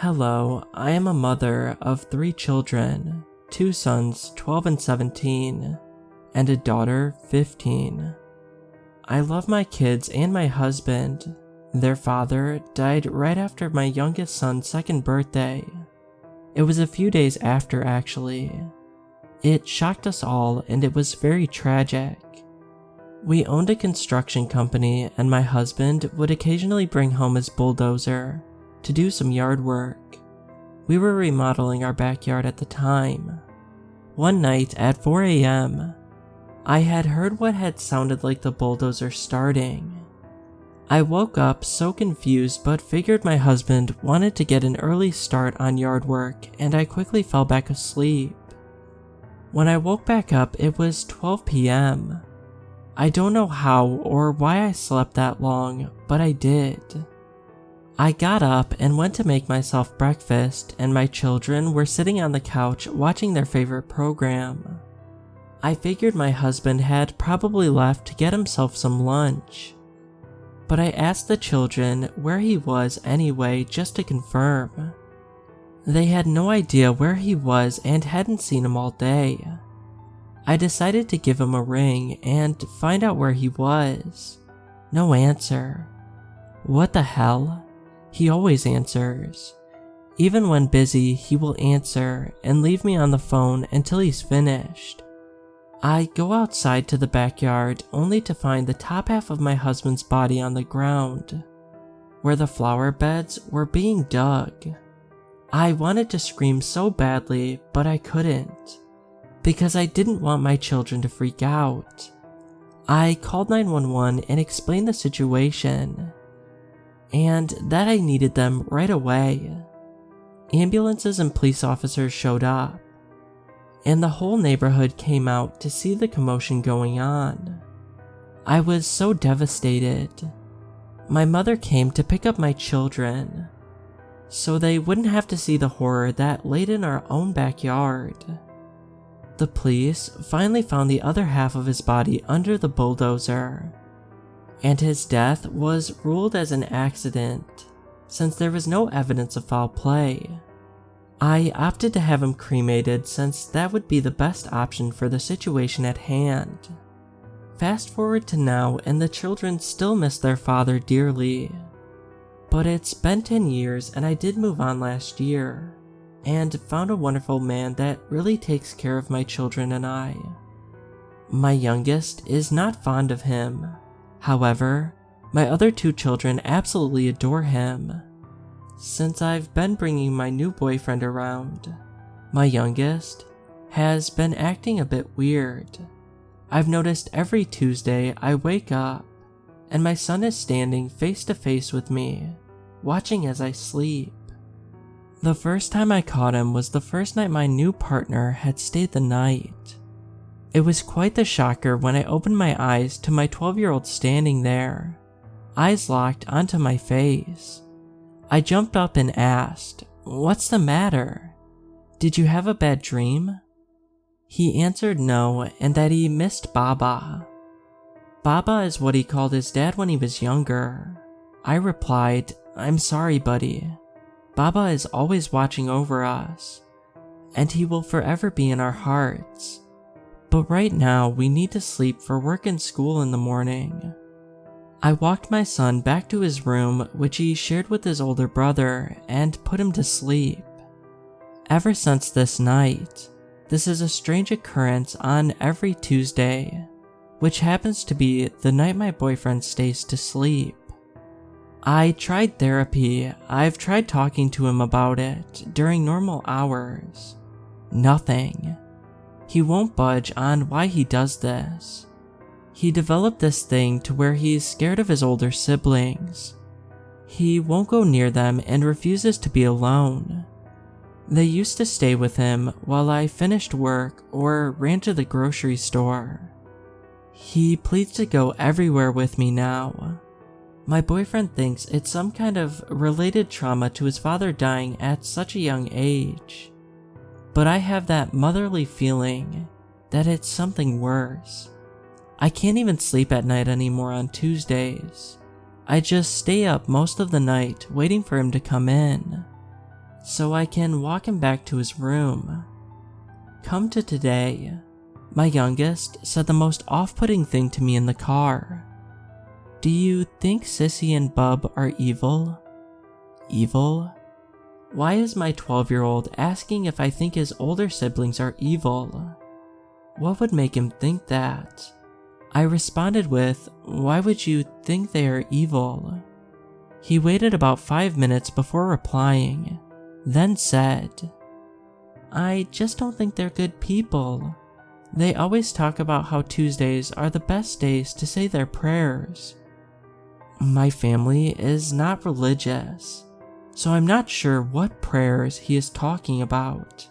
Hello, I am a mother of 3 children, 2 sons 12 and 17, and a daughter 15. I love my kids and my husband. Their father died right after my youngest son's 2nd birthday. It was a few days after, actually. It shocked us all and it was very tragic. We owned a construction company and my husband would occasionally bring home his bulldozer to do some yard work. We were remodeling our backyard at the time. One night at 4 a.m., I had heard what had sounded like the bulldozer starting. I woke up so confused but figured my husband wanted to get an early start on yard work and I quickly fell back asleep. When I woke back up, it was 12 p.m. I don't know how or why I slept that long, but I did. I got up and went to make myself breakfast and my children were sitting on the couch watching their favorite program. I figured my husband had probably left to get himself some lunch. But I asked the children where he was anyway just to confirm. They had no idea where he was and hadn't seen him all day. I decided to give him a ring and find out where he was. No answer. What the hell? He always answers. Even when busy, he will answer and leave me on the phone until he's finished. I go outside to the backyard only to find the top half of my husband's body on the ground, where the flower beds were being dug. I wanted to scream so badly, but I couldn't, because I didn't want my children to freak out. I called 911 and explained the situation, and that I needed them right away. Ambulances and police officers showed up, and the whole neighborhood came out to see the commotion going on. I was so devastated. My mother came to pick up my children, so they wouldn't have to see the horror that laid in our own backyard. The police finally found the other half of his body under the bulldozer, and his death was ruled as an accident since there was no evidence of foul play. I opted to have him cremated since that would be the best option for the situation at hand. Fast forward to now and the children still miss their father dearly. But it's been 10 years and I did move on last year, and found a wonderful man that really takes care of my children and I. My youngest is not fond of him. However, my other 2 children absolutely adore him. Since I've been bringing my new boyfriend around, my youngest has been acting a bit weird. I've noticed every Tuesday I wake up and my son is standing face to face with me, watching as I sleep. The first time I caught him was the first night my new partner had stayed the night. It was quite the shocker when I opened my eyes to my 12-year-old standing there, eyes locked onto my face. I jumped up and asked, "What's the matter? Did you have a bad dream?" He answered no, and that he missed Baba. Baba is what he called his dad when he was younger. I replied, "I'm sorry, buddy. Baba is always watching over us, and he will forever be in our hearts. But right now, we need to sleep for work and school in the morning." I walked my son back to his room, which he shared with his older brother, and put him to sleep. Ever since this night, this is a strange occurrence on every Tuesday, which happens to be the night my boyfriend stays to sleep. I tried therapy. I've tried talking to him about it during normal hours. Nothing. He won't budge on why he does this. He developed this thing to where he's scared of his older siblings. He won't go near them and refuses to be alone. They used to stay with him while I finished work or ran to the grocery store. He pleads to go everywhere with me now. My boyfriend thinks it's some kind of related trauma to his father dying at such a young age. But I have that motherly feeling that it's something worse. I can't even sleep at night anymore on Tuesdays. I just stay up most of the night waiting for him to come in. so I can walk him back to his room. Come to today, my youngest said the most off-putting thing to me in the car. Do you think Sissy and Bub are evil? Evil? Why is my 12-year-old asking if I think his older siblings are evil? What would make him think that? I responded with, why would you think they are evil? He waited about 5 minutes before replying, then said, I just don't think they're good people. They always talk about how Tuesdays are the best days to say their prayers. My family is not religious, so I'm not sure what prayers he is talking about.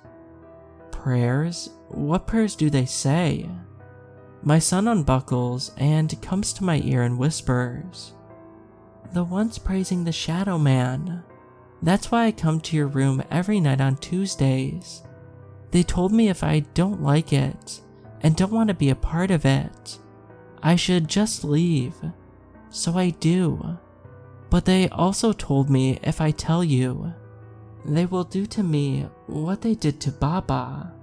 Prayers? What prayers do they say? My son unbuckles and comes to my ear and whispers, the ones praising the Shadow Man. That's why I come to your room every night on Tuesdays. They told me if I don't like it and don't want to be a part of it, I should just leave. So I do. But they also told me if I tell you, they will do to me what they did to Baba.